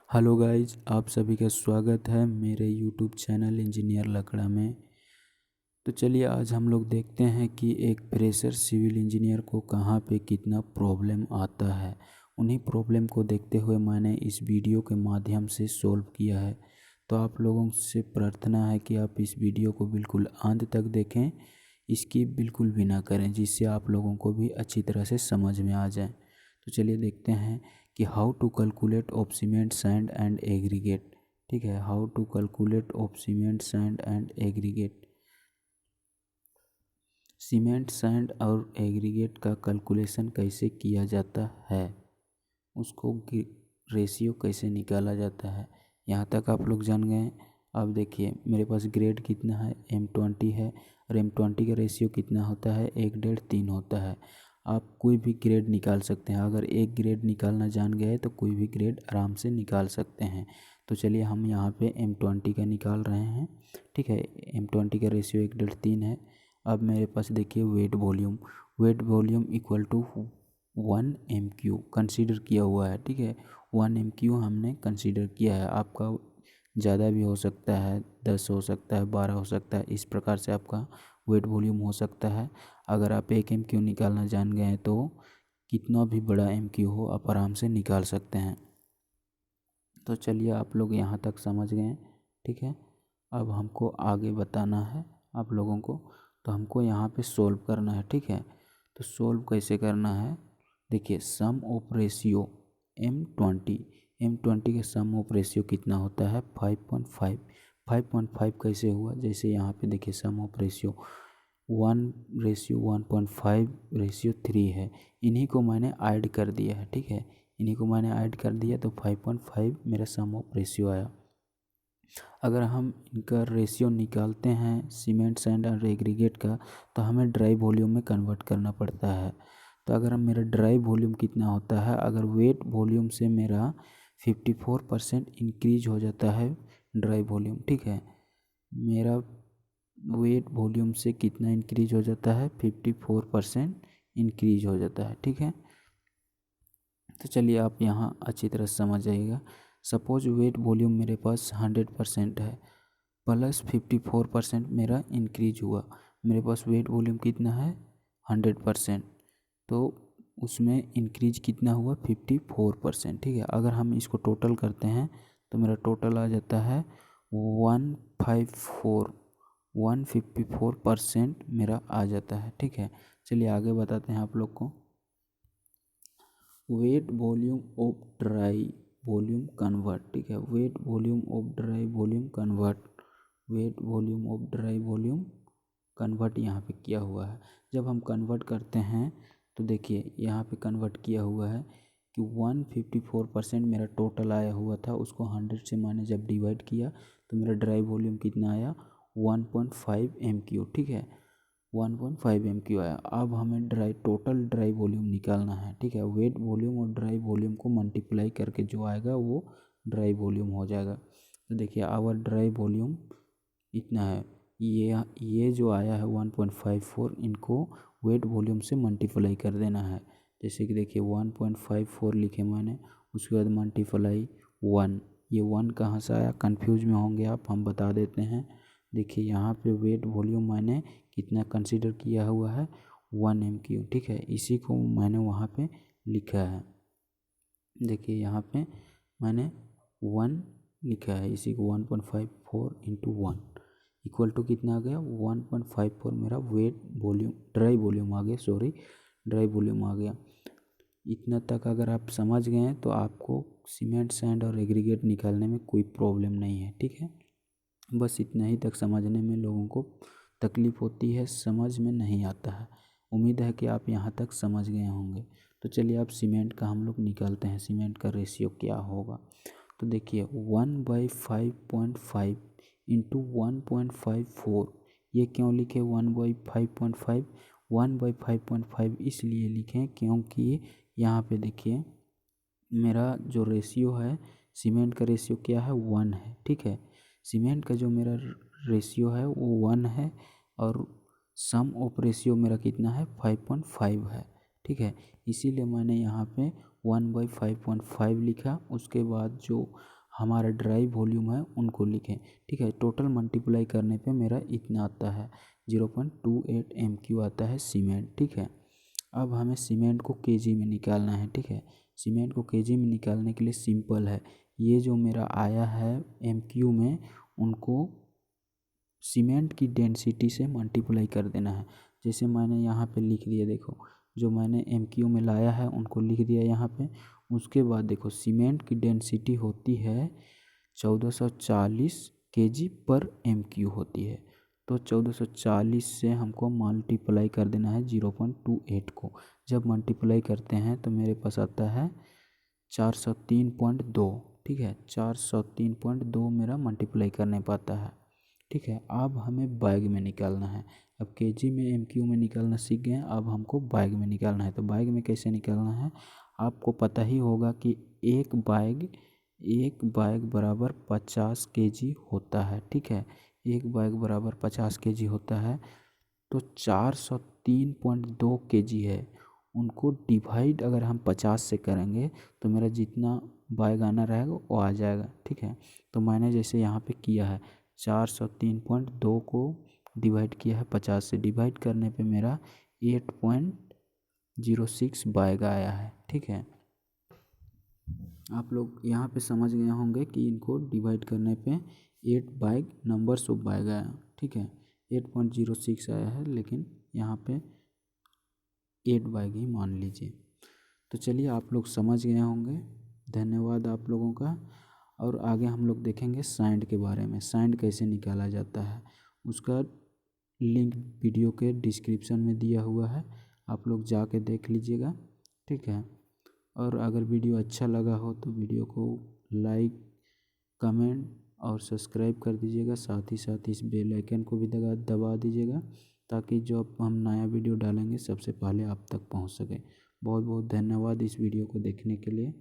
Hello guys, आप सभी का स्वागत है मेरे यूट्यूब चैनल इंजीनियर लकड़ा में। तो चलिए आज हम लोग देखते हैं कि एक फ्रेशर सिविल इंजीनियर को कहाँ पे कितना प्रॉब्लम आता है। उन्हीं प्रॉब्लम को देखते हुए मैंने इस वीडियो के माध्यम से सॉल्व किया है। तो आप लोगों से प्रार्थना है कि आप इस वीडियो को बिल्कुल अंत तक देखें, स्किप बिल्कुल भी ना करें, जिससे आप लोगों को भी अच्छी तरह से समझ में आ जाए। तो चलिए देखते हैं कि how to calculate of cement sand and aggregate. ठीक है, how to calculate of cement sand and aggregate. Cement sand और एग्रीगेट का कैलकुलेशन कैसे किया जाता है, उसको रेशियो कैसे निकाला जाता है, यहाँ तक आप लोग जान गए। अब देखिए मेरे पास ग्रेड कितना है, M20 है, और M20 का रेशियो कितना होता है, 1:3 होता है। आप कोई भी ग्रेड निकाल सकते हैं। अगर एक ग्रेड निकालना जान गए तो कोई भी ग्रेड आराम से निकाल सकते हैं। तो चलिए हम यहाँ पे M20 का निकाल रहे हैं। ठीक है, M20 का रेशियो 1:3 है। अब मेरे पास देखिए wet volume equal to 1 MQ consider किया हुआ है। ठीक है, 1 MQ हमने कंसीडर किया है। आपका ज़्यादा भी हो सकता है, 10 हो सकता है, 12 हो सकता है, इस प्रकार से आपका वेट वॉल्यूम हो सकता है। अगर आप 1 MQ निकालना जान गए हैं तो कितना भी बड़ा MQ हो आप आराम से निकाल सकते हैं। तो चलिए आप लोग यहाँ तक समझ गए। ठीक है, अब हमको आगे बताना है आप लोगों को। तो हमको यहाँ पे सोल्व करना है। ठीक है, तो सोल्व कैसे करना है, देखिए सम ऑफ रेशियो M20 के सम ऑफ रेशियो कितना होता है, 5.5। 5.5 कैसे हुआ, जैसे यहाँ पे देखिए सम ऑफ रेशियो 1:1.5:3 है। इन्हीं को मैंने ऐड कर दिया है। ठीक है, इन्हीं को मैंने ऐड कर दिया तो 5.5 मेरा सम ऑफ रेशियो आया। अगर हम इनका रेशियो निकालते हैं सीमेंट सैंड और एग्रीगेट का, तो हमें ड्राई वॉल्यूम में कन्वर्ट करना पड़ता है। तो अगर हम मेरा ड्राई वॉल्यूम कितना होता है, अगर वेट वॉल्यूम से मेरा 54% इंक्रीज हो जाता है ड्राई वॉल्यूम। ठीक है, मेरा वेट वॉल्यूम से कितना इंक्रीज हो जाता है, 54% इंक्रीज हो जाता है। ठीक है, तो चलिए आप यहाँ अच्छी तरह समझ जाइएगा। सपोज वेट वॉल्यूम मेरे पास 100% है, प्लस 54% मेरा इंक्रीज हुआ। मेरे पास वेट वॉल्यूम कितना है, 100%, तो उसमें इंक्रीज कितना हुआ, 54%। ठीक है, अगर हम इसको टोटल करते हैं तो मेरा टोटल आ जाता है 154% मेरा आ जाता है। ठीक है, चलिए आगे बताते हैं आप लोग को। Wet volume of dry volume convert. ठीक है, wet volume of dry volume convert, wet volume of dry volume convert यहाँ पे किया हुआ है। जब हम कन्वर्ट करते हैं तो देखिए यहाँ पे कन्वर्ट किया हुआ है कि 154% मेरा टोटल आया हुआ था, उसको 100 से मैंने जब डिवाइड किया तो मेरा ड्राई वॉल्यूम कितना आया, 1.5 MQ। ठीक है, 1.5 MQ आया। अब हमें टोटल ड्राई वॉल्यूम निकालना है। ठीक है, वेट वॉल्यूम और ड्राई वॉल्यूम को मल्टीप्लाई करके जो आएगा वो ड्राई वॉल्यूम हो जाएगा। तो देखिए आवर ड्राई वॉल्यूम इतना है, ये जो आया है 1.54, इनको वेट वॉल्यूम से मल्टीप्लाई कर देना है। जैसे कि देखिए 1.54 लिखे मैंने, उसके बाद मल्टीप्लाई 1। ये 1 कहाँ से आया, कंफ्यूज में होंगे आप, हम बता देते हैं। देखिए यहाँ पे वेट वॉल्यूम मैंने कितना कंसीडर किया हुआ है, 1 MQ। ठीक है, इसी को मैंने वहाँ पे लिखा है। देखिए यहाँ पे मैंने 1 लिखा है, इसी को 1.54 इंटू 1 इक्वल टू कितना आ गया, 1.54 मेरा वेट वॉल्यूम ड्राई वॉल्यूम आ गया, सॉरी ड्राई वॉल्यूम आ गया। इतना तक अगर आप समझ गए हैं तो आपको सीमेंट सैंड और एग्रीगेट निकालने में कोई प्रॉब्लम नहीं है। ठीक है, बस इतना ही तक समझने में लोगों को तकलीफ़ होती है, समझ में नहीं आता है। उम्मीद है कि आप यहाँ तक समझ गए होंगे। तो चलिए अब सीमेंट का हम लोग निकालते हैं, सीमेंट का रेशियो क्या होगा। तो देखिए 1/5.5 इंटू 1.54, ये क्यों लिखे 1/5.5, 1/5.5 इसलिए लिखें क्योंकि यहाँ पे देखिए मेरा जो रेशियो है, सीमेंट का रेशियो क्या है, 1 है। ठीक है, सीमेंट का जो मेरा रेशियो है वो 1 है, और सम ऑफ रेशियो मेरा कितना है, 5.5 है। ठीक है, इसीलिए मैंने यहाँ पे 1/5.5 लिखा। उसके बाद जो हमारा ड्राई वॉल्यूम है उनको लिखें। ठीक है, टोटल मल्टीप्लाई करने पे मेरा इतना आता है 0.28 MQ आता है सीमेंट। ठीक है, अब हमें सीमेंट को केजी में निकालना है। ठीक है, सीमेंट को केजी में निकालने के लिए सिंपल है, ये जो मेरा आया है MQ में उनको सीमेंट की डेंसिटी से मल्टीप्लाई कर देना है। जैसे मैंने यहाँ पे लिख दिया, देखो जो मैंने MQ में लाया है उनको लिख दिया यहाँ पे। उसके बाद देखो सीमेंट की डेंसिटी होती है 1440 kg पर MQ होती है, तो 1440 से हमको मल्टीप्लाई कर देना है 0.28 को। जब मल्टीप्लाई करते हैं तो मेरे पास आता है 403.2। ठीक है, 403.2 मेरा मल्टीप्लाई करने पाता है। ठीक है, अब हमें बैग में निकालना है। अब केजी में MQ में निकालना सीख गए हैं, अब हमको बैग में निकालना है। तो बैग में कैसे निकालना है आपको पता ही होगा कि एक बैग बराबर 50 kg होता है। ठीक है, एक बैग बराबर 50 kg होता है, तो 403.2 kg है, उनको डिवाइड अगर हम 50 से करेंगे तो मेरा जितना बैग आना रहेगा वो आ जाएगा। ठीक है, तो मैंने जैसे यहाँ पे किया है 403.2 को डिवाइड किया है 50 से, डिवाइड करने पे मेरा 8.06 बैग आया है। ठीक है, आप लोग यहाँ पे समझ गए होंगे कि इनको डिवाइड करने पे 8 बैग नंबर्स ऑफ बैग आया। ठीक है, 8.06 आया है, लेकिन यहाँ पे 8 बैग ही मान लीजिए। तो चलिए आप लोग समझ गए होंगे, धन्यवाद आप लोगों का। और आगे हम लोग देखेंगे सैंड के बारे में, सैंड कैसे निकाला जाता है, उसका लिंक वीडियो के डिस्क्रिप्शन में दिया हुआ है, आप लोग जाके देख लीजिएगा। ठीक है, और अगर वीडियो अच्छा लगा हो तो वीडियो को लाइक, कमेंट और सब्सक्राइब कर दीजिएगा। साथ ही साथ इस बेल आइकन को भी दबा दीजिएगा, ताकि जो हम नया वीडियो डालेंगे सबसे पहले आप तक पहुंच सके। बहुत बहुत धन्यवाद इस वीडियो को देखने के लिए।